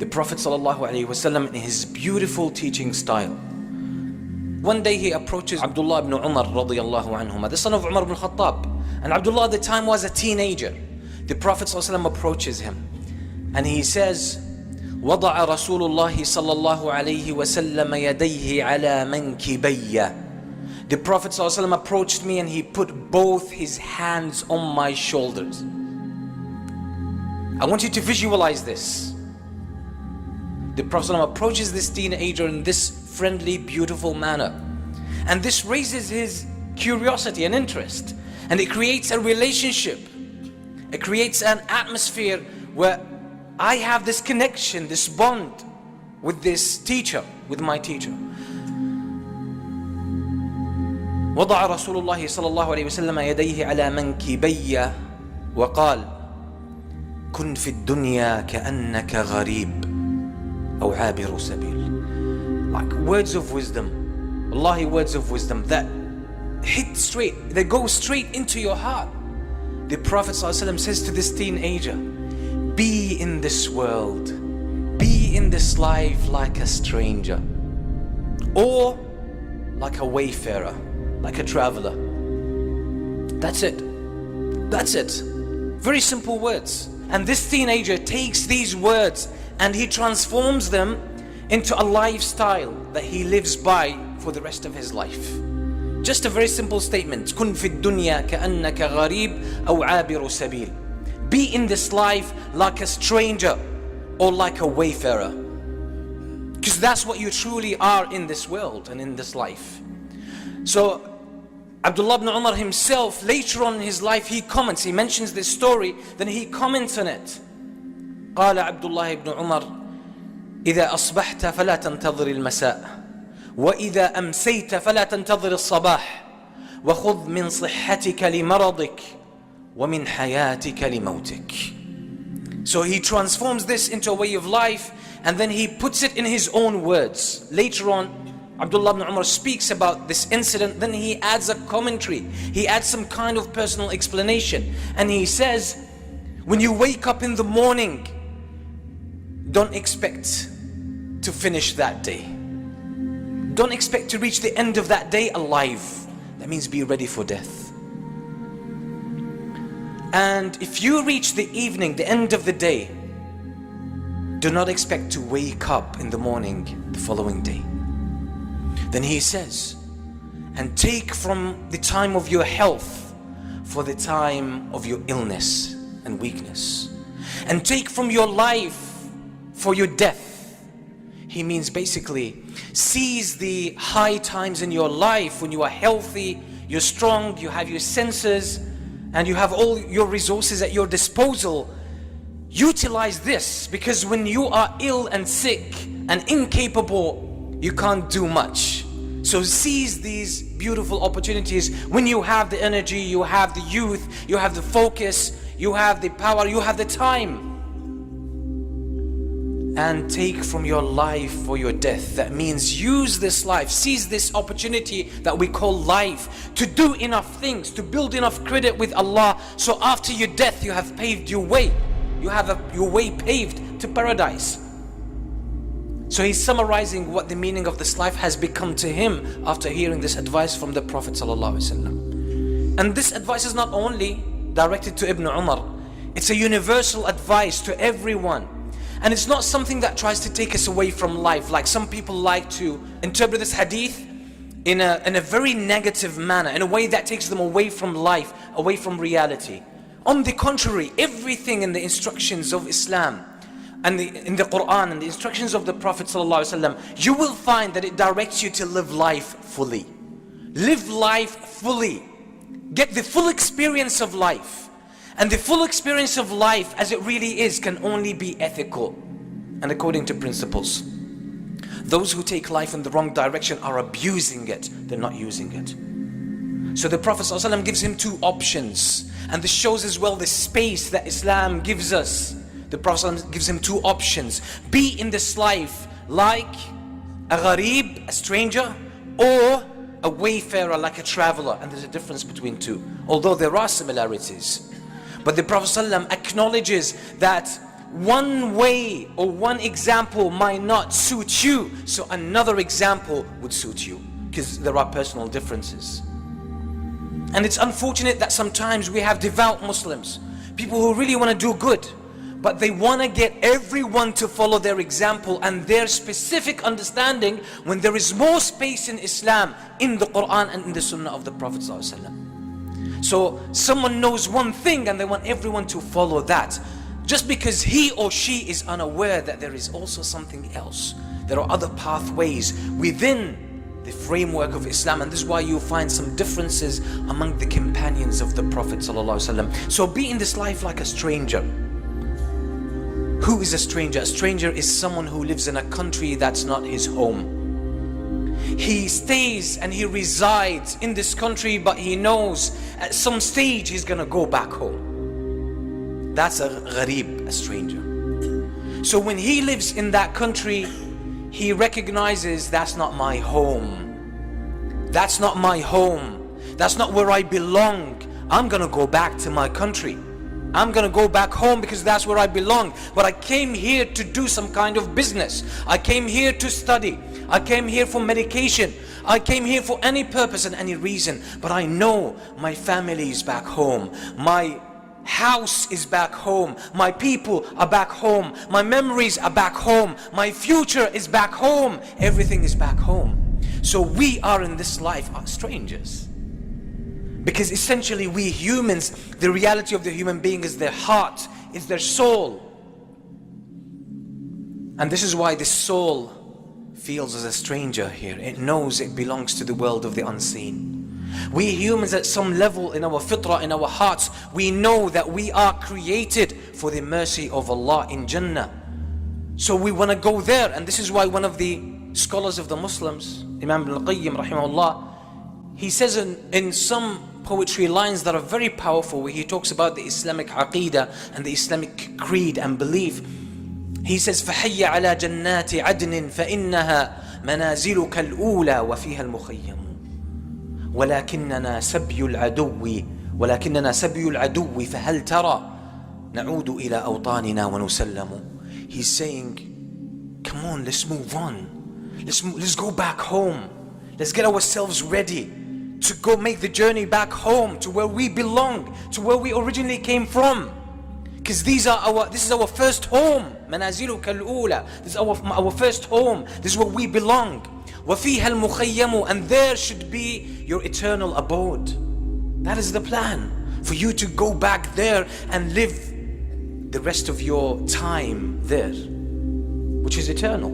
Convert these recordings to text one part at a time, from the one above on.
The Prophet ﷺ, in his beautiful teaching style, one day he approaches Abdullah ibn Umar radiyallahu anhuma, the son of Umar ibn Khattab. And Abdullah at the time was a teenager. The Prophet ﷺ approaches him and he says, وضع رسول الله صلى الله عليه وسلم يديه على منكبي. The Prophet ﷺ approached me and he put both his hands on my shoulders. I want you to visualize this. The Prophet ﷺ approaches this teenager in this friendly, beautiful manner. And this raises his curiosity and interest. And it creates a relationship. It creates an atmosphere where I have this connection, this bond with this teacher, with my teacher. وضع رسول الله صلى الله عليه وسلم يديه على منكبي وقال كن في الدنيا كأنك غريب أو عابر سبيل. Like words of wisdom, Wallahi, words of wisdom that hit straight, they go straight into your heart. The Prophet ﷺ says to this teenager, be in this world, be in this life like a stranger, or like a wayfarer, like a traveler. That's it. That's it. Very simple words. And this teenager takes these words and he transforms them into a lifestyle that he lives by for the rest of his life. Just a very simple statement. كن في الدنيا كأنك غريب أو عابر سبيل. Be in this life like a stranger or like a wayfarer. Because that's what you truly are in this world and in this life. So Abdullah ibn Umar himself, later on in his life, he comments, he mentions this story, then he comments on it. قال عبد الله بن عمر إذا أصبحت فلا تنتظر المساء وإذا أمسيت فلا تنتظر الصباح وخذ من صحتك لمرضك ومن حياتك لموتك. So he transforms this into a way of life and then he puts it in his own words. Later on, Abdullah ibn Umar speaks about this incident, then he adds a commentary. He adds some kind of personal explanation. And he says, when you wake up in the morning, don't expect to finish that day. Don't expect to reach the end of that day alive. That means be ready for death. And if you reach the evening, the end of the day, do not expect to wake up in the morning the following day. Then he says, and take from the time of your health for the time of your illness and weakness. And take from your life for your death. He means basically, seize the high times in your life when you are healthy, you're strong, you have your senses, and you have all your resources at your disposal. Utilize this, because when you are ill and sick and incapable, you can't do much. So seize these beautiful opportunities when you have the energy, you have the youth, you have the focus, you have the power, you have the time. And take from your life for your death. That means use this life, seize this opportunity that we call life, to do enough things, to build enough credit with Allah, so after your death you have paved your way. You have your way paved to paradise. So he's summarizing what the meaning of this life has become to him after hearing this advice from the Prophet ﷺ. And this advice is not only directed to Ibn Umar, it's a universal advice to everyone. And it's not something that tries to take us away from life, like some people like to interpret this hadith in a very negative manner, in a way that takes them away from life, away from reality. On the contrary, everything in the instructions of Islam and in the Quran and the instructions of the Prophet ﷺ, you will find that it directs you to live life fully. Live life fully. Get the full experience of life. And the full experience of life as it really is can only be ethical and according to principles. Those who take life in the wrong direction are abusing it, they're not using it. So the Prophet ﷺ gives him two options, and this shows as well the space that Islam gives us. The Prophet ﷺ gives him two options. Be in this life like a gharib, a stranger, or a wayfarer, like a traveler. And there's a difference between two, although there are similarities. But the Prophet ﷺ acknowledges that one way or one example might not suit you, so another example would suit you, because there are personal differences. And it's unfortunate that sometimes we have devout Muslims, people who really want to do good, but they want to get everyone to follow their example and their specific understanding, when there is more space in Islam, in the Quran and in the Sunnah of the Prophet ﷺ. So someone knows one thing and they want everyone to follow that, just because he or she is unaware that there is also something else. There are other pathways within the framework of Islam, and this is why you find some differences among the companions of the Prophet ﷺ. So be in this life like a stranger. Who is a stranger? A stranger is someone who lives in a country that's not his home. He stays and he resides in this country, but he knows at some stage he's gonna go back home. That's a gharib, a stranger. So when he lives in that country, he recognizes that's not my home. That's not my home. That's not where I belong. I'm gonna go back to my country. I'm gonna go back home because that's where I belong. But I came here to do some kind of business. I came here to study. I came here for medication. I came here for any purpose and any reason. But I know my family is back home. My house is back home. My people are back home. My memories are back home. My future is back home. Everything is back home. So we are in this life are strangers. Because essentially we humans, the reality of the human being is their heart, is their soul. And this is why this soul feels as a stranger here. It knows it belongs to the world of the unseen. We humans at some level in our fitrah, in our hearts, we know that we are created for the mercy of Allah in Jannah. So we want to go there, and this is why one of the scholars of the Muslims, Imam Ibn al-Qayyim rahimahullah, he says in some poetry lines that are very powerful, where he talks about the Islamic aqidah and the Islamic creed and belief. He says, فَحَيَّ عَلَى جَنَّاتِ عَدْنٍ فَإِنَّهَا مَنَازِلُكَ الْأُولَى وَفِيهَا الْمُخَيَّمُ ولكننا سبي العدو فهل ترى نعود إلى أوطاننا ونسلم. He's saying, come on, let's move on. Let's go back home. Let's get ourselves ready to go make the journey back home to where we belong, to where we originally came from. Because this is our first home. منازلك الأولى. This is our first home. This is where we belong. وَفِيهَا الْمُخَيَّمُ, and there should be your eternal abode. That is the plan, for you to go back there and live the rest of your time there, which is eternal.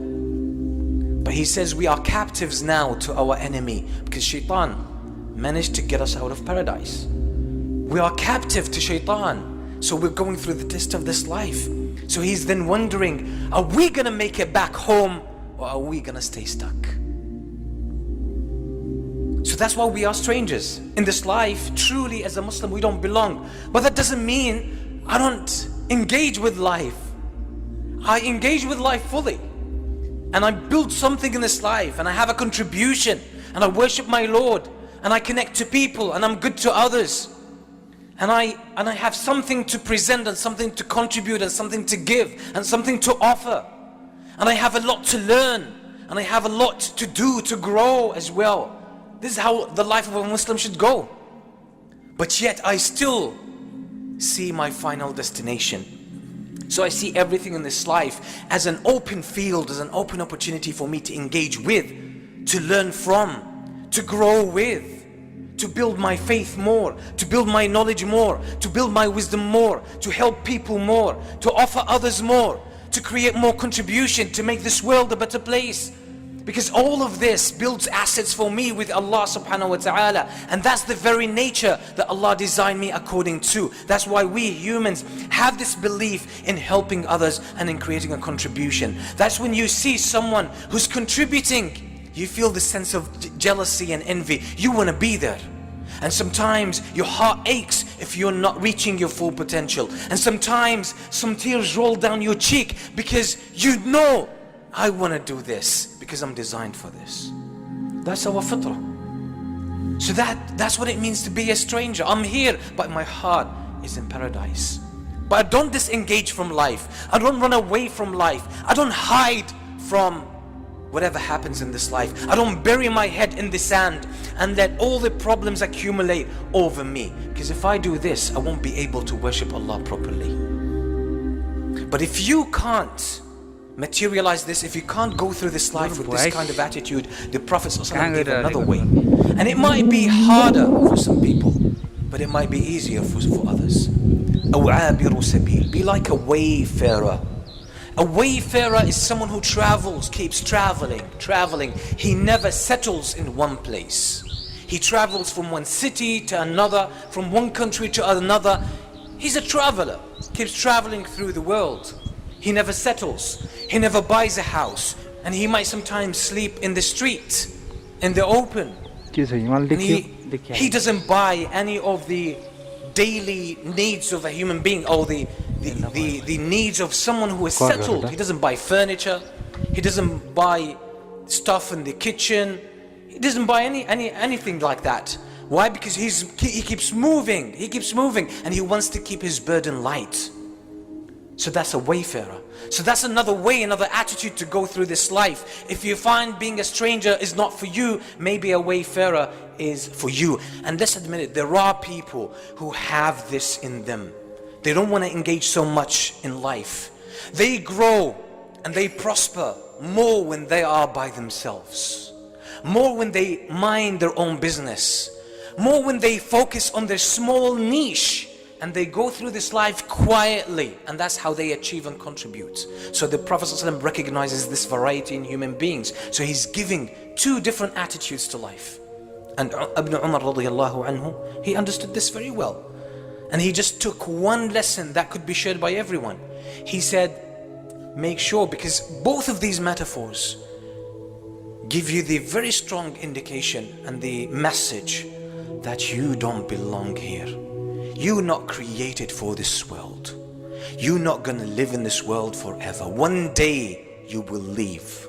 But he says we are captives now to our enemy, because shaitan managed to get us out of paradise. We are captive to shaitan, so we're going through the test of this life. So he's then wondering, are we gonna make it back home, or are we gonna stay stuck? So that's why we are strangers in this life. Truly, as a Muslim, we don't belong. But that doesn't mean I don't engage with life. I engage with life fully, and I build something in this life, and I have a contribution, and I worship my Lord, and I connect to people, and I'm good to others, and I have something to present, and something to contribute, and something to give, and something to offer, and I have a lot to learn, and I have a lot to do to grow as well. This is how the life of a Muslim should go. But yet I still see my final destination. So I see everything in this life as an open field, as an open opportunity for me to engage with, to learn from, to grow with, to build my faith more, to build my knowledge more, to build my wisdom more, to help people more, to offer others more, to create more contribution, to make this world a better place. Because all of this builds assets for me with Allah subhanahu wa ta'ala. And that's the very nature that Allah designed me according to. That's why we humans have this belief in helping others and in creating a contribution. That's when you see someone who's contributing, you feel the sense of jealousy and envy. You want to be there. And sometimes your heart aches if you're not reaching your full potential. And sometimes some tears roll down your cheek because you know, I want to do this because I'm designed for this. That's our fitrah. So that's what it means to be a stranger. I'm here, but my heart is in paradise. But I don't disengage from life. I don't run away from life. I don't hide from whatever happens in this life. I don't bury my head in the sand and let all the problems accumulate over me. Because if I do this, I won't be able to worship Allah properly. But if you can't materialize this, if you can't go through this life with this kind of attitude, the Prophet ﷺ gave another way. And it might be harder for some people, but it might be easier for others. Be like a wayfarer. A wayfarer is someone who travels, keeps traveling. He never settles in one place. He travels from one city to another, from one country to another. He's a traveler, keeps traveling through the world. He never settles. He never buys a house. And he might sometimes sleep in the street, in the open. And he doesn't buy any of the daily needs of a human being, or the needs of someone who is settled. He doesn't buy furniture. He doesn't buy stuff in the kitchen. He doesn't buy anything like that. Why? Because he keeps moving. He keeps moving, and he wants to keep his burden light. So that's a wayfarer. So that's another way, another attitude to go through this life. If you find being a stranger is not for you, maybe a wayfarer is for you. And let's admit it, there are people who have this in them. They don't want to engage so much in life. They grow and they prosper more when they are by themselves. More when they mind their own business. More when they focus on their small niche. And they go through this life quietly, and that's how they achieve and contribute. So the Prophet ﷺ recognizes this variety in human beings. So he's giving two different attitudes to life. And Ibn Umar radiallahu anhu, he understood this very well. And he just took one lesson that could be shared by everyone. He said, make sure, because both of these metaphors give you the very strong indication and the message that you don't belong here. You're not created for this world. You're not going to live in this world forever. One day you will leave.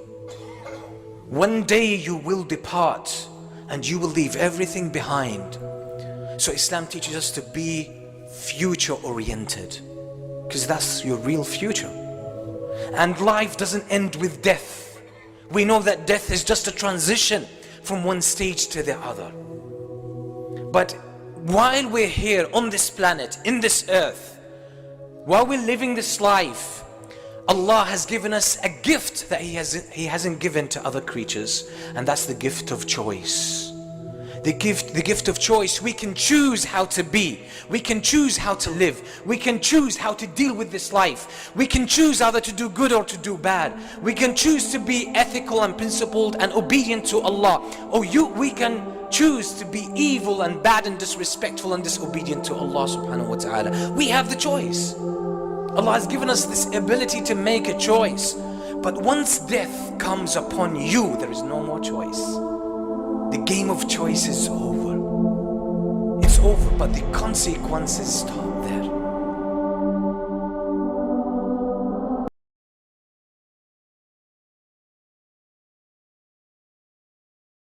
One day you will depart and you will leave everything behind. So Islam teaches us to be future oriented, because that's your real future. And life doesn't end with death. We know that death is just a transition from one stage to the other. But while we're here on this planet, in this earth, while we're living this life, Allah has given us a gift that He hasn't given to other creatures, and that's the gift of choice. The gift of choice. We can choose how to be. We can choose how to live. We can choose how to deal with this life. We can choose either to do good or to do bad. We can choose to be ethical and principled and obedient to Allah. Or we can choose to be evil and bad and disrespectful and disobedient to Allah subhanahu wa ta'ala. We have the choice. Allah has given us this ability to make a choice. But once death comes upon you, there is no more choice. The game of choice is over. It's over, but the consequences start there.